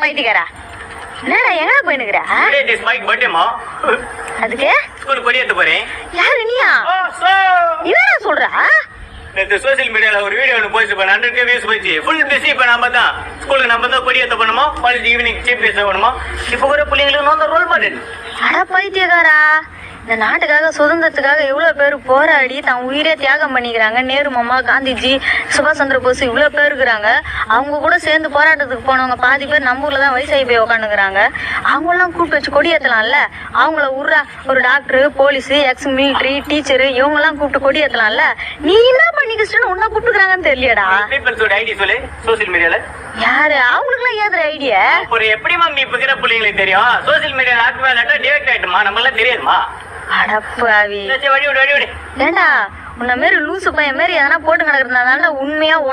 பைத்தியக்காரா என்னடா எங்கடா போயினுக்குற அதுக்கு ஸ்கூலுக்கு கொடி ஏத்த போறேன். யாரு நீயா இவனா சொல்றா நேத்து சோசியல் மீடியால ஒரு வீடியோ ஒன்று போஸ்ட் பண்ண 100K வியூஸ் போயிடுச்சு. Full busy. இப்ப நம்ம தான் ஸ்கூலுக்கு நம்ம தான் கொடி ஏத்த பண்ணுமோ, காலேஜ் ஈவினிங் சீஃப் கெஸ்ட் பண்ணுமோ. இப்போ கூட பிள்ளைங்களுக்கு நான் ரோல் மாடல். அட பைத்தியக்காரா, இந்த நாட்டுக்காக சுதந்திரத்துக்காக எவ்வளவு பேர் போராடி தான் உயிரே தியாகம் பண்ணிக்கிறாங்க. நேரு மாமா, காந்திஜி, சுபாஷ் சந்திர போஸ் இவ்வளவு பேர் இருக்கிறாங்க. அவங்க கூட சேர்ந்து போராட்டத்துக்கு போனவங்க பாதி பேர் நம்ம ஊர்ல தான் வயசாகி போய் உட்காந்துக்கிறாங்க. அவங்க எல்லாம் கூப்பிட்டு வச்சு கொடி ஏத்தலாம்ல. அவங்கள உர்றா ஒரு doctor, police, X military, teacher இவங்க எல்லாம் கூப்பிட்டு கொடி ஏத்தலாம்ல. நீ என்ன பண்ணிக்கிட்டு உன்ன கூப்பிட்டுக்கிறாங்கன்னு தெரியலடா. ஐடி சொல்லு சோசியல் மீடியால யாரு அவங்களுக்கு எல்லாம் ஏதுற ஐடியா? ஒரு எப்படி மேம் இப்ப இருக்கிற பிள்ளைங்களுக்கு தெரியும்? சோசியல் மீடியால ஆக்டிவா டிரெக்ட் ஆயிட்டுமா, நம்ம எல்லாம் தெரியாதுமா? அடப்பாவி, ஏண்டா உன்ன மாரி லூசு பையன் மாரி எதனா போட்டு கிடக்குறதுனால உண்மையா